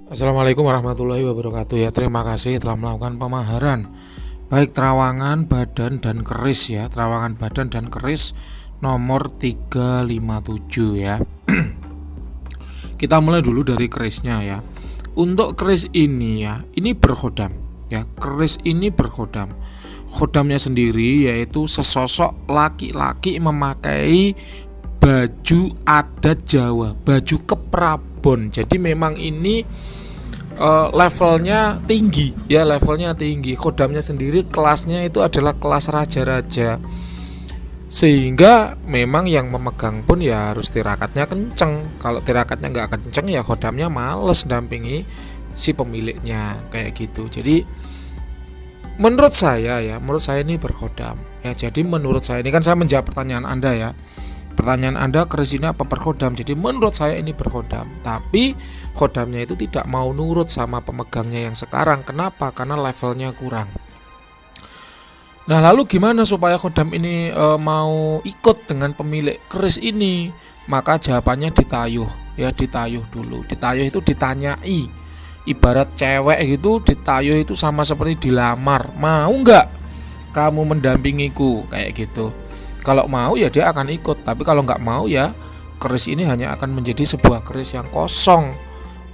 Assalamualaikum warahmatullahi wabarakatuh ya. Terima kasih telah melakukan pemaharan baik terawangan badan dan keris ya. Terawangan badan dan keris nomor 357 ya. Kita mulai dulu dari kerisnya ya. Untuk keris ini ya, ini berkhodam ya. Keris ini berkhodam. Khodamnya sendiri yaitu sesosok laki-laki memakai baju adat Jawa, baju keprabon. Jadi memang ini levelnya tinggi ya, levelnya tinggi. Khodamnya sendiri kelasnya itu adalah kelas raja-raja, sehingga memang yang memegang pun ya harus tirakatnya kenceng. Kalau tirakatnya nggak kenceng ya khodamnya males dampingi si pemiliknya kayak gitu. Jadi menurut saya ini berkhodam ya. Jadi menurut saya ini kan saya menjawab pertanyaan Anda ya. Pertanyaan Anda, keris ini apa berkhodam? Jadi menurut saya ini berkhodam. Tapi khodamnya itu tidak mau nurut sama pemegangnya yang sekarang. Kenapa? Karena levelnya kurang. Nah, lalu gimana supaya khodam ini mau ikut dengan pemilik keris ini? Maka jawabannya ditayuh ya, ditayuh dulu. Ditayuh itu ditanyai. Ibarat cewek gitu, ditayuh itu sama seperti dilamar. Mau nggak kamu mendampingiku? Kayak gitu. Kalau mau ya dia akan ikut, tapi kalau nggak mau ya keris ini hanya akan menjadi sebuah keris yang kosong,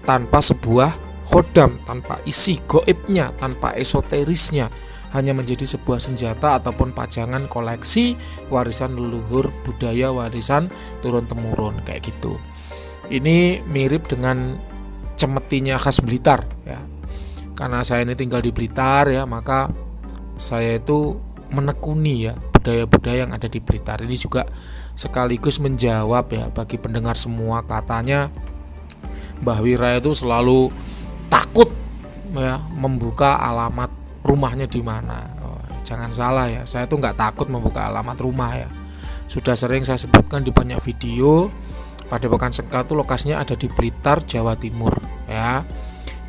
tanpa sebuah khodam, tanpa isi goibnya, tanpa esoterisnya, hanya menjadi sebuah senjata ataupun pajangan koleksi warisan leluhur budaya, warisan turun-temurun kayak gitu. Ini mirip dengan cemetinya khas Blitar ya. Karena saya ini tinggal di Blitar ya, maka saya itu menekuni ya budaya-budaya yang ada di Blitar. Ini juga sekaligus menjawab ya bagi pendengar semua. Katanya Mbah Wira itu selalu takut ya membuka alamat rumahnya di mana. Jangan salah ya, saya tuh nggak takut membuka alamat rumah ya. Sudah sering saya sebutkan di banyak video. Padepokan Sengkau itu lokasinya ada di Blitar, Jawa Timur ya.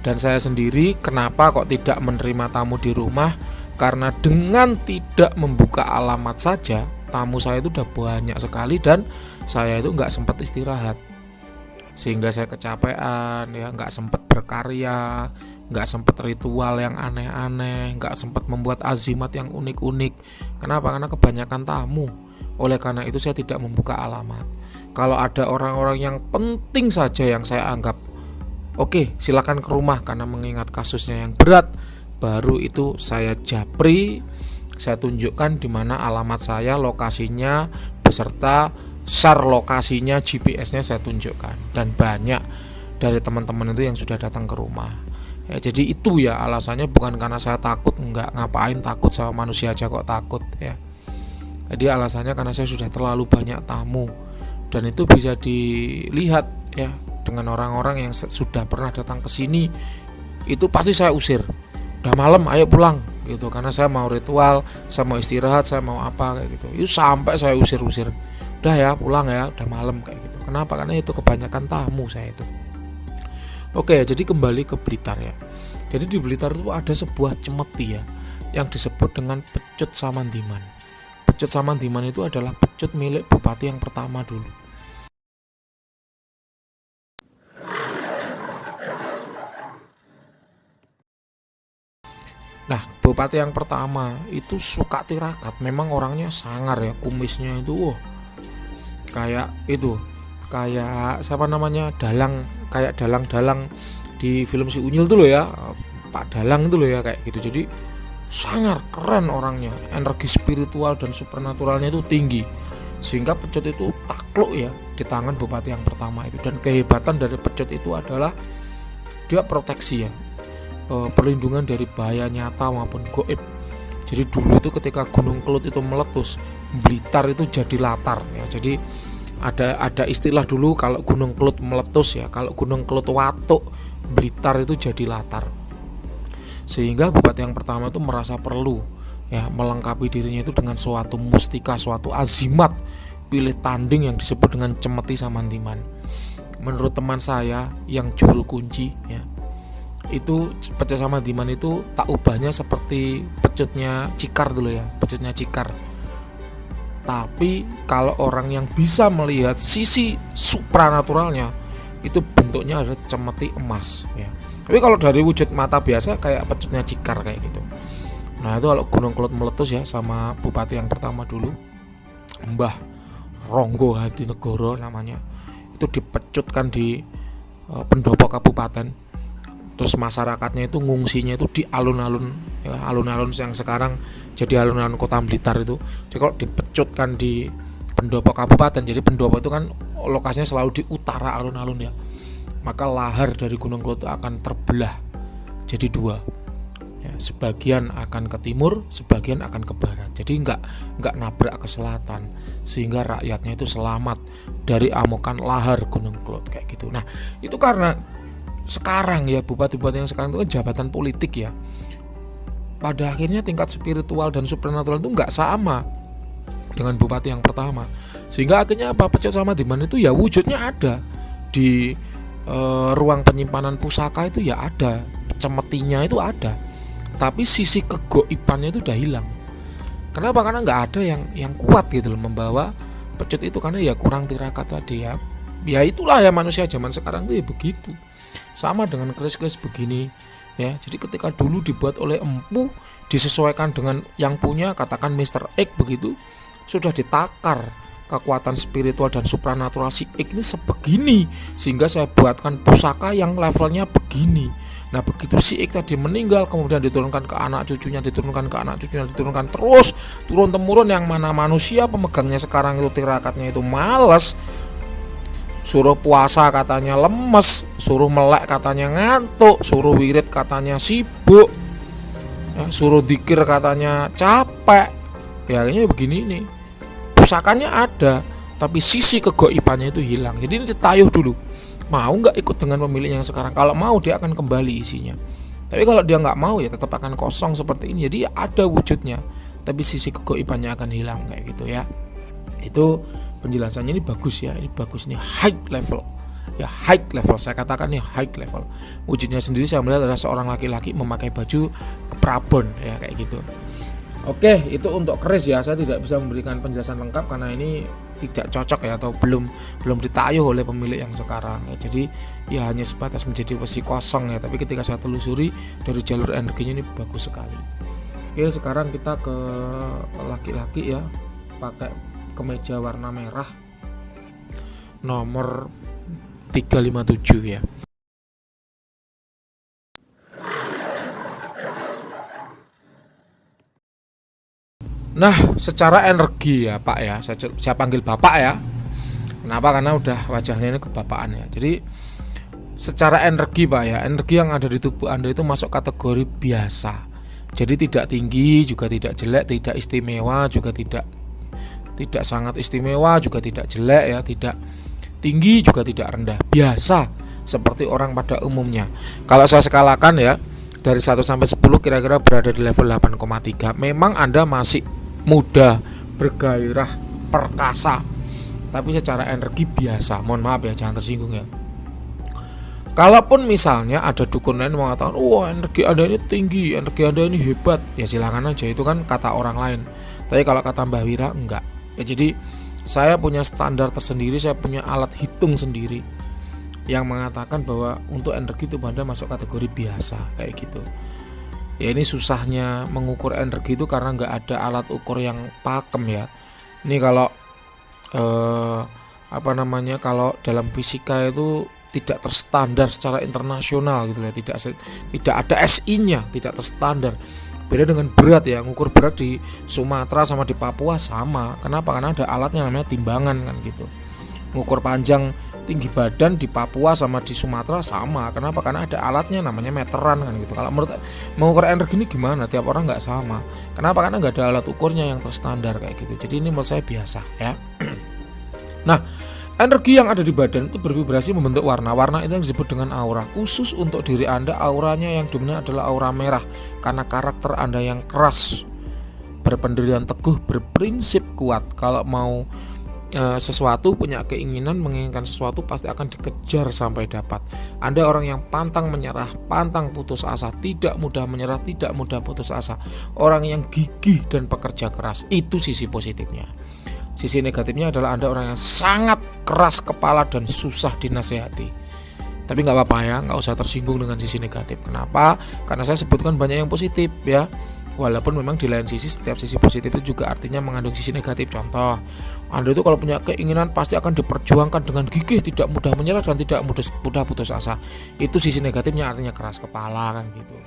Dan saya sendiri kenapa kok tidak menerima tamu di rumah? Karena dengan tidak membuka alamat saja, tamu saya itu udah banyak sekali dan saya itu nggak sempat istirahat, sehingga saya kecapean ya, nggak sempat berkarya, nggak sempat ritual yang aneh-aneh, nggak sempat membuat azimat yang unik-unik. Kenapa? Karena kebanyakan tamu. Oleh karena itu saya tidak membuka alamat. Kalau ada orang-orang yang penting saja yang saya anggap oke, silakan ke rumah karena mengingat kasusnya yang berat, baru itu saya japri, saya tunjukkan di mana alamat saya, lokasinya beserta SAR lokasinya, GPS-nya saya tunjukkan, dan banyak dari teman-teman itu yang sudah datang ke rumah. Ya, jadi itu ya alasannya, bukan karena saya takut, enggak, ngapain takut, sama manusia aja kok takut ya. Jadi alasannya karena saya sudah terlalu banyak tamu, dan itu bisa dilihat ya dengan orang-orang yang sudah pernah datang ke sini, itu pasti saya usir. Udah malam, ayo pulang gitu, karena saya mau ritual, saya mau istirahat, saya mau apa kayak gitu. Itu sampai saya usir-usir. Udah ya, pulang ya, udah malam kayak gitu. Kenapa? Karena itu kebanyakan tamu saya itu. Oke, jadi kembali ke Blitar ya. Jadi di Blitar itu ada sebuah cemeti ya, yang disebut dengan Pecut Samandiman. Pecut Samandiman itu adalah pecut milik bupati yang pertama dulu. Nah, bupati yang pertama itu suka tirakat, memang orangnya sangar ya, kumisnya itu kayak itu, kayak siapa namanya, dalang, kayak dalang-dalang di film si Unyil tuh loh ya, Pak Dalang itu loh ya, kayak gitu. Jadi sangar, keren orangnya, energi spiritual dan supernaturalnya itu tinggi, sehingga pecut itu takluk ya di tangan bupati yang pertama itu. Dan kehebatan dari pecut itu adalah dia proteksi ya, perlindungan dari bahaya nyata maupun goib. Jadi dulu itu ketika Gunung Kelut itu meletus, Blitar itu jadi latar ya. Jadi ada istilah dulu kalau Gunung Kelut meletus ya, kalau Gunung Kelut watuk, Blitar itu jadi latar. Sehingga bupati yang pertama itu merasa perlu ya melengkapi dirinya itu dengan suatu mustika, suatu azimat pilih tanding yang disebut dengan Cemeti Samandiman. Menurut teman saya yang juru kunci ya, itu pecut Samandiman itu tak ubahnya seperti pecutnya Cikar dulu ya, pecutnya Cikar. Tapi kalau orang yang bisa melihat sisi supranaturalnya, itu bentuknya adalah cemeti emas ya. Tapi kalau dari wujud mata biasa kayak pecutnya Cikar kayak gitu. Nah itu kalau Gunung Kelut meletus ya, sama bupati yang pertama dulu, Mbah Ronggo Hadinegoro namanya, itu dipecutkan di pendopo kabupaten. Terus masyarakatnya itu ngungsinya itu di alun-alun ya, alun-alun yang sekarang jadi alun-alun Kota Blitar itu. Jadi kalau dipecutkan di pendopo kabupaten, jadi pendopo itu kan lokasinya selalu di utara alun-alun ya, maka lahar dari Gunung Kelut akan terbelah jadi dua ya, sebagian akan ke timur, sebagian akan ke barat. Jadi nggak nabrak ke selatan, sehingga rakyatnya itu selamat dari amukan lahar Gunung Kelut kayak gitu. Nah itu karena sekarang ya bupati-bupati yang sekarang itu kan jabatan politik ya, pada akhirnya tingkat spiritual dan supernatural itu nggak sama dengan bupati yang pertama, sehingga akhirnya apa, Pecut sama Diman itu ya wujudnya ada di ruang penyimpanan pusaka itu ya ada, cemetinya itu ada, tapi sisi kegoibannya itu udah hilang. Kenapa? Karena nggak ada yang kuat gitu loh membawa Pecut itu, karena ya kurang tirakat tadi ya. Ya itulah ya manusia zaman sekarang itu ya begitu. Sama dengan keris-keris begini ya. Jadi ketika dulu dibuat oleh empu, disesuaikan dengan yang punya, katakan Mr. X begitu, sudah ditakar kekuatan spiritual dan supranatural si X ini sebegini, sehingga saya buatkan pusaka yang levelnya begini. Nah begitu si X tadi meninggal, kemudian diturunkan ke anak cucunya, diturunkan ke anak cucunya, diturunkan terus turun temurun, yang mana manusia pemegangnya sekarang itu tirakatnya itu malas, suruh puasa katanya lemes, suruh melek katanya ngantuk, suruh wirid katanya sibuk ya, suruh dikir katanya capek ya. Kayaknya begini nih, pusakanya ada tapi sisi kegoibannya itu hilang. Jadi ini ditayuh dulu, mau nggak ikut dengan pemilik yang sekarang. Kalau mau dia akan kembali isinya, tapi kalau dia nggak mau ya tetap akan kosong seperti ini. Jadi ada wujudnya tapi sisi kegoibannya akan hilang kayak gitu ya. Itu penjelasannya ini bagus ya, ini bagus, ini high level ya, high level, saya katakan ini high level. Wujudnya sendiri saya melihat adalah seorang laki-laki memakai baju keprabon ya kayak gitu. Oke, itu untuk keris ya, saya tidak bisa memberikan penjelasan lengkap karena ini tidak cocok ya, atau belum ditayuh oleh pemilik yang sekarang ya. Jadi ya hanya sebatas menjadi besi kosong ya, tapi ketika saya telusuri dari jalur energinya ini bagus sekali. Oke, sekarang kita ke laki-laki ya, pakai kemeja warna merah nomor 357 ya. Nah secara energi ya Pak ya, saya panggil Bapak ya. Kenapa? Karena udah wajahnya ini kebapaan ya. Jadi secara energi Pak ya, energi yang ada di tubuh Anda itu masuk kategori biasa. Jadi tidak tinggi juga tidak jelek, tidak istimewa juga tidak sangat istimewa, juga tidak jelek ya, tidak tinggi juga tidak rendah, biasa seperti orang pada umumnya. Kalau saya skalakan ya, dari 1 sampai 10 kira-kira berada di level 8,3. Memang Anda masih muda, bergairah, perkasa, tapi secara energi biasa. Mohon maaf ya, jangan tersinggung ya. Kalaupun misalnya ada dukun lain mengatakan, wah energi Anda ini tinggi, energi Anda ini hebat, ya silakan aja, itu kan kata orang lain. Tapi kalau kata Mbah Wira enggak ya. Jadi saya punya standar tersendiri, saya punya alat hitung sendiri yang mengatakan bahwa untuk energi tubuh Anda masuk kategori biasa kayak gitu. Ya ini susahnya mengukur energi itu karena nggak ada alat ukur yang pakem ya. Ini kalau kalau dalam fisika itu tidak terstandar secara internasional gitu ya, tidak ada SI-nya, tidak terstandar. Beda dengan berat ya, ngukur berat di Sumatera sama di Papua sama. Kenapa? Karena ada alatnya namanya timbangan kan gitu. Ngukur panjang tinggi badan di Papua sama di Sumatera sama. Kenapa? Karena ada alatnya namanya meteran kan gitu. Kalau menurut mengukur energi ini gimana? Tiap orang nggak sama. Kenapa? Karena nggak ada alat ukurnya yang terstandar kayak gitu. Jadi ini menurut saya biasa ya. Nah, energi yang ada di badan itu bervibrasi membentuk warna. Warna itu yang disebut dengan aura. Khusus untuk diri Anda, auranya yang dominan adalah aura merah. Karena karakter Anda yang keras, berpendirian teguh, berprinsip kuat. Kalau mau sesuatu, punya keinginan, menginginkan sesuatu, pasti akan dikejar sampai dapat. Anda orang yang pantang menyerah, pantang putus asa, tidak mudah menyerah, tidak mudah putus asa. Orang yang gigih dan pekerja keras. Itu sisi positifnya. Sisi negatifnya adalah Anda orang yang sangat keras kepala dan susah dinasehati. Tapi nggak apa-apa ya, nggak usah tersinggung dengan sisi negatif. Kenapa? Karena saya sebutkan banyak yang positif ya. Walaupun memang di lain sisi setiap sisi positif itu juga artinya mengandung sisi negatif. Contoh, Anda itu kalau punya keinginan pasti akan diperjuangkan dengan gigih, tidak mudah menyerah dan tidak mudah putus asa. Itu sisi negatifnya, artinya keras kepala kan gitu.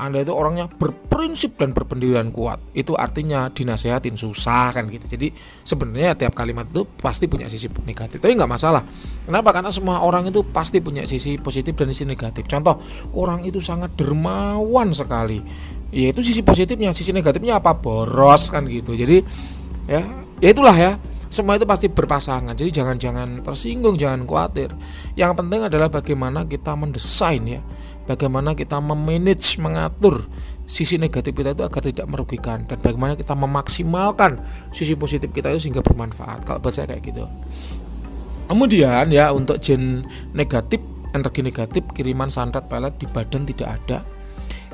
Anda itu orangnya berprinsip dan berpendirian kuat. Itu artinya dinasehatin susah kan gitu. Jadi sebenarnya tiap kalimat itu pasti punya sisi negatif. Tapi nggak masalah. Kenapa? Karena semua orang itu pasti punya sisi positif dan sisi negatif. Contoh, orang itu sangat dermawan sekali. Ya itu sisi positifnya, sisi negatifnya apa? Boros kan gitu. Jadi ya itulah ya. Semua itu pasti berpasangan. Jadi jangan tersinggung, jangan khawatir. Yang penting adalah bagaimana kita mendesain ya. Bagaimana kita memanage, mengatur sisi negatif kita itu agar tidak merugikan, dan bagaimana kita memaksimalkan sisi positif kita itu sehingga bermanfaat. Kalau buat saya kayak gitu. Kemudian ya untuk jin negatif, energi negatif, kiriman santet pelet di badan tidak ada.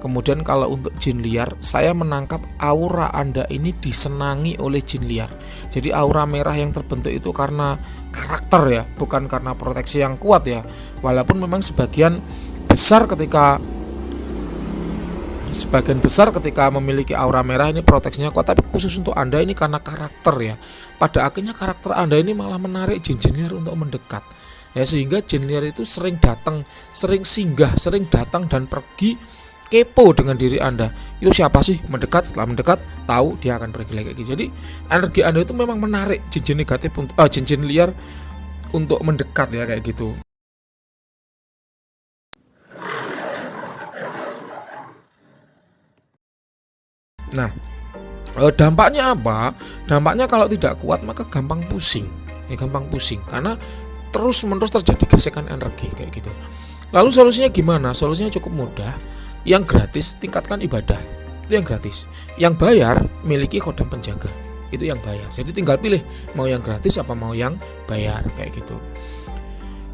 Kemudian kalau untuk jin liar, saya menangkap aura Anda ini disenangi oleh jin liar. Jadi aura merah yang terbentuk itu karena karakter ya, bukan karena proteksi yang kuat ya. Walaupun memang sebagian besar ketika memiliki aura merah ini proteksinya kuat, tapi khusus untuk Anda ini karena karakter ya. Pada akhirnya karakter Anda ini malah menarik jin-jin liar untuk mendekat. Ya sehingga jin liar itu sering datang, sering singgah, sering datang dan pergi, kepo dengan diri Anda. Itu siapa sih? Mendekat, setelah mendekat tahu dia akan pergi lagi. Jadi energi Anda itu memang menarik jin-jin negatif untuk jin-jin liar untuk mendekat ya kayak gitu. Nah, dampaknya apa? Dampaknya kalau tidak kuat maka gampang pusing. Ya gampang pusing karena terus-menerus terjadi gesekan energi kayak gitu. Lalu solusinya gimana? Solusinya cukup mudah. Yang gratis tingkatkan ibadah. Itu yang gratis. Yang bayar miliki khodam penjaga. Itu yang bayar. Jadi tinggal pilih mau yang gratis apa mau yang bayar kayak gitu.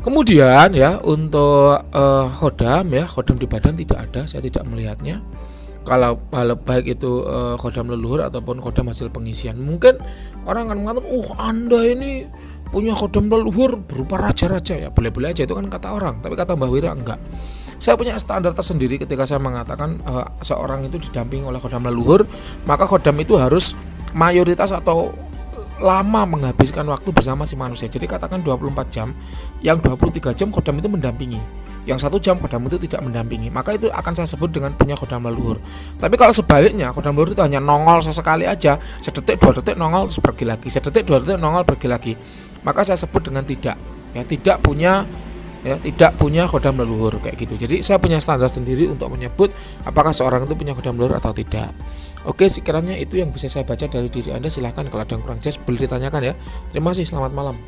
Kemudian ya untuk khodam ya, khodam di badan tidak ada, saya tidak melihatnya. Kalau baik itu khodam leluhur ataupun khodam hasil pengisian, mungkin orang akan mengatakan, Anda ini punya khodam leluhur berupa raja-raja ya, boleh-boleh aja, itu kan kata orang. Tapi kata Mbak Wira enggak. Saya punya standar tersendiri ketika saya mengatakan seorang itu didampingi oleh khodam leluhur, maka khodam itu harus mayoritas atau lama menghabiskan waktu bersama si manusia. Jadi katakan 24 jam, yang 23 jam khodam itu mendampingi, yang 1 jam khodam itu tidak mendampingi, maka itu akan saya sebut dengan punya khodam leluhur. Tapi kalau sebaliknya, khodam leluhur itu hanya nongol sesekali aja, sedetik 2 detik nongol terus pergi lagi, sedetik 2 detik nongol pergi lagi, maka saya sebut dengan tidak punya khodam leluhur kayak gitu. Jadi saya punya standar sendiri untuk menyebut apakah seorang itu punya khodam leluhur atau tidak. Oke, sekiranya itu yang bisa saya baca dari diri Anda. Silahkan kalau ada yang kurang jelas boleh ditanyakan ya. Terima kasih, selamat malam.